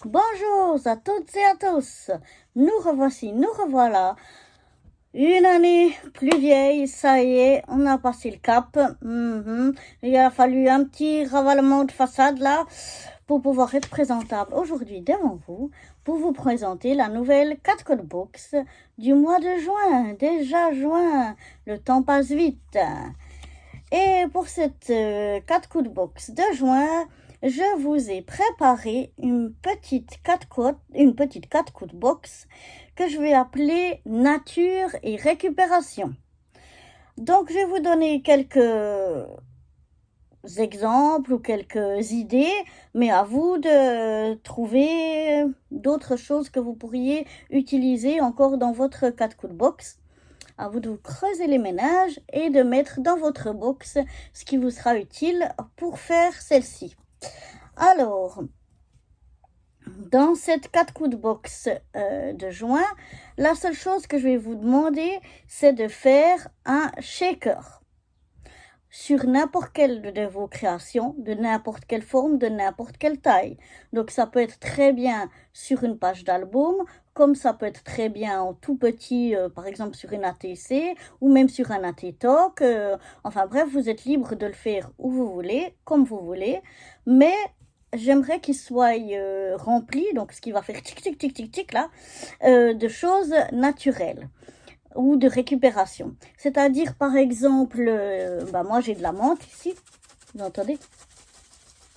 Bonjour à toutes et à tous. Nous revoilà. Une année plus vieille, ça y est, on a passé le cap. Il a fallu un petit ravalement de façade là pour pouvoir être présentable aujourd'hui devant vous pour vous présenter la nouvelle 4 Code Box du mois de juin. Déjà juin, le temps passe vite. Et pour cette 4 Code Box de juin, je vous ai préparé une petite 4 Code Box que je vais appeler nature et récupération. Donc je vais vous donner quelques exemples ou quelques idées, mais à vous de trouver d'autres choses que vous pourriez utiliser encore dans votre 4 Code Box. À vous de vous creuser les ménages et de mettre dans votre box ce qui vous sera utile pour faire celle-ci. Alors, dans cette 4 Code Box de juin, la seule chose que je vais vous demander, c'est de faire un shaker sur n'importe quelle de vos créations, de n'importe quelle forme, de n'importe quelle taille. Donc ça peut être très bien sur une page d'album, comme ça peut être très bien en tout petit, par exemple sur une ATC, ou même sur un AT-Talk. Enfin bref, vous êtes libre de le faire où vous voulez, comme vous voulez, mais j'aimerais qu'il soit rempli, donc ce qui va faire tic tic tic tic tic là, de choses naturelles ou de récupération. C'est-à-dire, par exemple, moi j'ai de la menthe ici, vous entendez?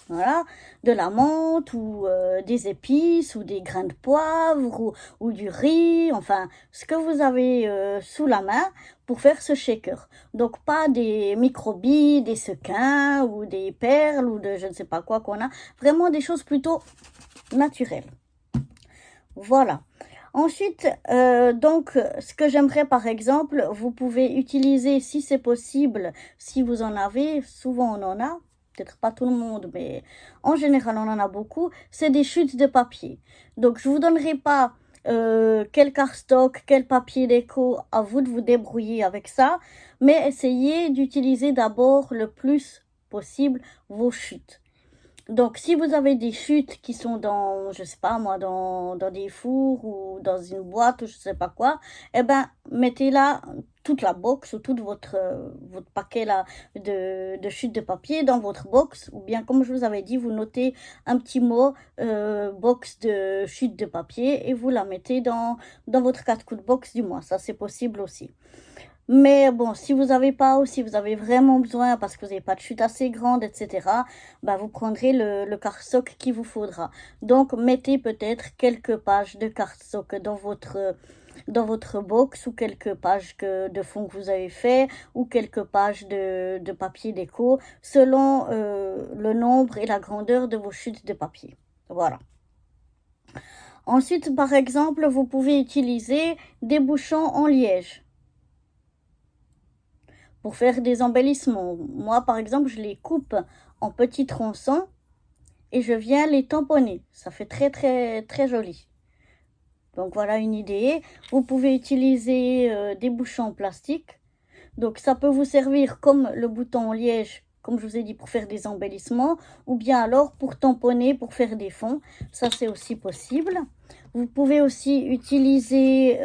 Voilà, de la menthe ou des épices ou des grains de poivre ou du riz, enfin, ce que vous avez sous la main pour faire ce shaker. Donc, pas des microbilles, des sequins ou des perles ou de je ne sais pas quoi qu'on a. Vraiment des choses plutôt naturelles. Voilà. Ensuite, donc, ce que j'aimerais par exemple, vous pouvez utiliser si c'est possible, si vous en avez, souvent on en a, peut-être pas tout le monde, mais en général on en a beaucoup, c'est des chutes de papier. Donc je vous donnerai pas quel cardstock, quel papier déco, à vous de vous débrouiller avec ça, mais essayez d'utiliser d'abord le plus possible vos chutes. Donc, si vous avez des chutes qui sont dans, je sais pas moi, dans des fours ou dans une boîte ou je sais pas quoi, eh ben, mettez là toute la box ou tout votre paquet là de chutes de papier dans votre box. Ou bien, comme je vous avais dit, vous notez un petit mot, box de chutes de papier et vous la mettez dans votre 4 coups de box du mois. Ça, c'est possible aussi. Mais bon, si vous n'avez pas ou si vous avez vraiment besoin parce que vous n'avez pas de chute assez grande, etc., bah vous prendrez le cardstock qu'il vous faudra. Donc, mettez peut-être quelques pages de cardstock dans votre box ou quelques pages de fond que vous avez fait ou quelques pages de papier déco selon le nombre et la grandeur de vos chutes de papier. Voilà. Ensuite, par exemple, vous pouvez utiliser des bouchons en liège pour faire des embellissements. Moi, par exemple, je les coupe en petits tronçons et je viens les tamponner. Ça fait très, très, très joli. Donc, voilà une idée. Vous pouvez utiliser des bouchons en plastique. Donc, ça peut vous servir comme le bouton en liège, comme je vous ai dit, pour faire des embellissements, ou bien alors pour tamponner, pour faire des fonds. Ça, c'est aussi possible. Vous pouvez aussi utiliser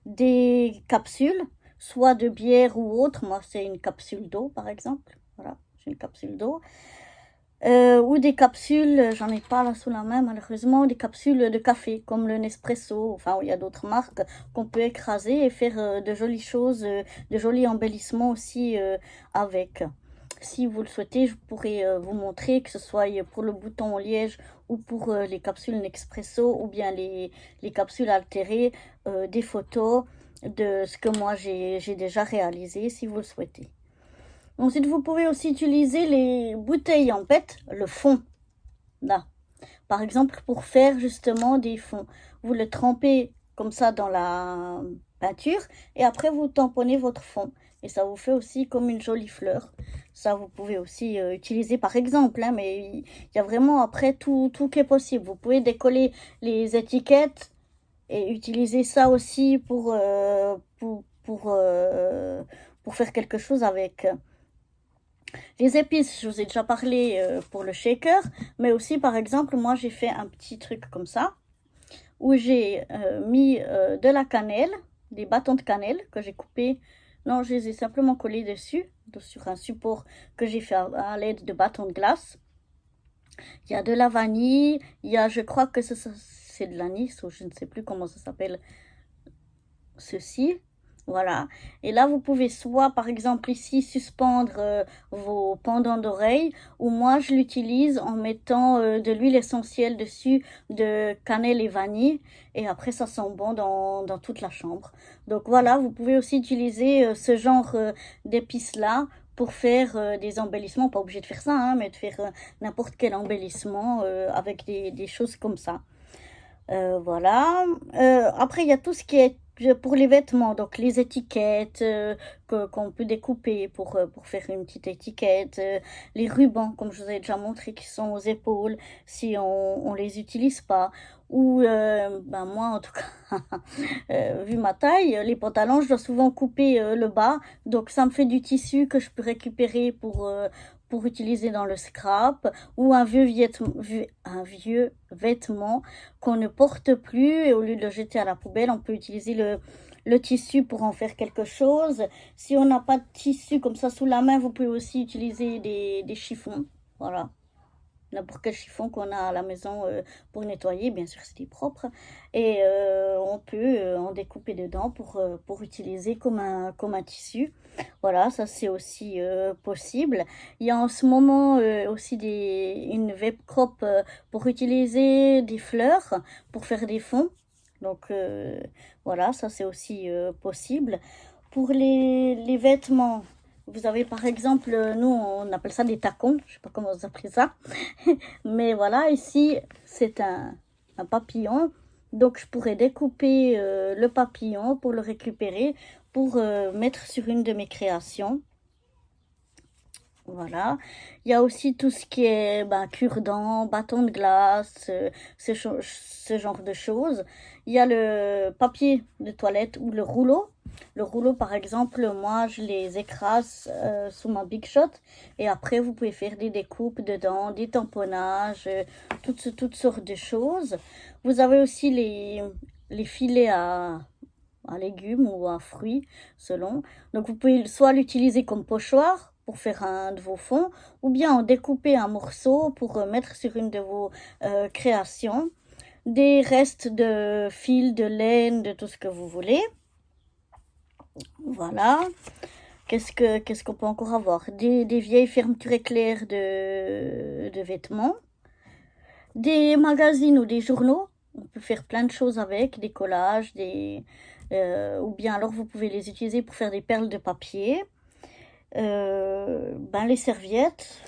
des capsules, soit de bière ou autre. Moi, c'est une capsule d'eau, par exemple. Voilà, j'ai une capsule d'eau. Ou des capsules, j'en ai pas là sous la main malheureusement, des capsules de café comme le Nespresso, enfin il y a d'autres marques qu'on peut écraser et faire de jolies choses, de jolis embellissements aussi avec. Si vous le souhaitez, je pourrais vous montrer que ce soit pour le bouton en liège ou pour les capsules Nespresso ou bien les capsules altérées, des photos de ce que moi j'ai déjà réalisé si vous le souhaitez. Ensuite, vous pouvez aussi utiliser les bouteilles en PET, le fond, là. Par exemple, pour faire justement des fonds. Vous le trempez comme ça dans la peinture et après vous tamponnez votre fond. Et ça vous fait aussi comme une jolie fleur. Ça, vous pouvez aussi utiliser par exemple, hein, mais il y a vraiment après tout qui est possible. Vous pouvez décoller les étiquettes et utiliser ça aussi pour faire quelque chose avec. Les épices, je vous ai déjà parlé pour le shaker, mais aussi par exemple, moi j'ai fait un petit truc comme ça, où j'ai mis de la cannelle, des bâtons de cannelle que j'ai coupés. Non, je les ai simplement collés dessus, sur un support que j'ai fait à l'aide de bâtons de glace. Il y a de la vanille, il y a, je crois que c'est de l'anis, ou je ne sais plus comment ça s'appelle, ceci. Voilà. Et là, vous pouvez soit, par exemple, ici, suspendre vos pendants d'oreilles, ou moi, je l'utilise en mettant de l'huile essentielle dessus, de cannelle et vanille, et après, ça sent bon dans toute la chambre. Donc voilà, vous pouvez aussi utiliser ce genre d'épices-là pour faire des embellissements. Pas obligé de faire ça, hein, mais de faire n'importe quel embellissement avec des choses comme ça. Voilà. Après, il y a tout ce qui est pour les vêtements, donc les étiquettes qu'on peut découper pour faire une petite étiquette, les rubans, comme je vous ai déjà montré, qui sont aux épaules, si on les utilise pas. Ou, ben moi en tout cas, vu ma taille, les pantalons, je dois souvent couper le bas, donc ça me fait du tissu que je peux récupérer pour utiliser dans le scrap, ou un vieux vêtement qu'on ne porte plus, et au lieu de le jeter à la poubelle, on peut utiliser le tissu pour en faire quelque chose. Si on n'a pas de tissu comme ça sous la main, vous pouvez aussi utiliser des chiffons. Voilà. N'importe quel chiffon qu'on a à la maison pour nettoyer, bien sûr c'était propre. Et on peut en découper dedans pour utiliser comme un tissu. Voilà, ça c'est aussi possible. Il y a en ce moment aussi une web crop pour utiliser des fleurs pour faire des fonds. Donc voilà, ça c'est aussi possible. Pour les vêtements, vous avez par exemple, nous on appelle ça des tacons, je sais pas comment vous appelez ça. Mais voilà, ici c'est un papillon. Donc je pourrais découper le papillon pour le récupérer, pour mettre sur une de mes créations. Voilà. Il y a aussi tout ce qui est cure-dents, bâton de glace, ce genre de choses. Il y a le papier de toilette ou le rouleau. Le rouleau, par exemple, moi, je les écrase sous ma Big Shot. Et après, vous pouvez faire des découpes dedans, des tamponnages, toutes sortes de choses. Vous avez aussi les filets à légumes ou à fruits, selon. Donc, vous pouvez soit l'utiliser comme pochoir pour faire un de vos fonds, ou bien en découper un morceau pour mettre sur une de vos créations. Des restes de fil, de laine, de tout ce que vous voulez. Voilà. Qu'est-ce qu'on peut encore avoir? Des vieilles fermetures éclairs de vêtements. Des magazines ou des journaux. On peut faire plein de choses avec, des collages, ou bien alors vous pouvez les utiliser pour faire des perles de papier. Les serviettes.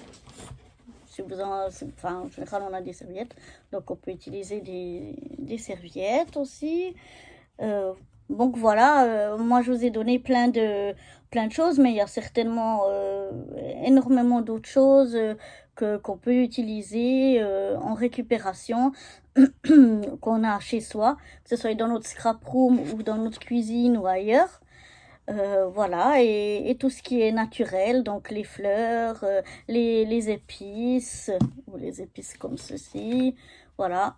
En général, on a des serviettes, donc on peut utiliser des serviettes aussi. Donc voilà, moi je vous ai donné plein de choses, mais il y a certainement énormément d'autres choses qu'on peut utiliser en récupération qu'on a chez soi, que ce soit dans notre scrap room ou dans notre cuisine ou ailleurs. Voilà, et tout ce qui est naturel, donc les fleurs, les épices, ou les épices comme ceci, voilà.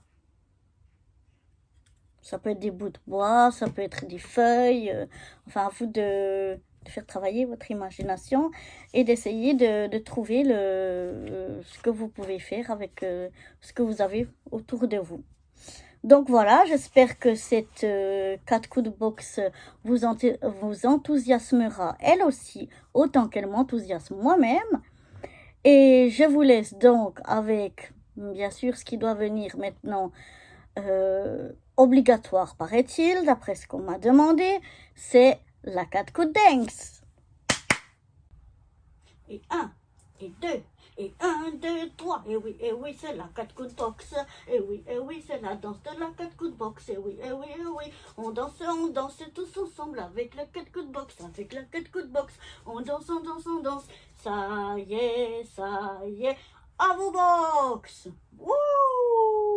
Ça peut être des bouts de bois, ça peut être des feuilles, enfin à vous de faire travailler votre imagination et d'essayer de trouver ce que vous pouvez faire avec ce que vous avez autour de vous. Donc voilà, j'espère que cette 4 coups de boxe vous enthousiasmera elle aussi, autant qu'elle m'enthousiasme moi-même. Et je vous laisse donc avec, bien sûr, ce qui doit venir maintenant, obligatoire paraît-il, d'après ce qu'on m'a demandé, c'est la 4 coups de dance. Et 1, et 2, et 1, 2, 3, et oui, c'est la 4 coups de boxe, et oui, c'est la danse de la 4 coups de boxe, et oui, on danse tous ensemble avec la 4 coups de boxe, on danse, ça y est, à vos box. Wouh!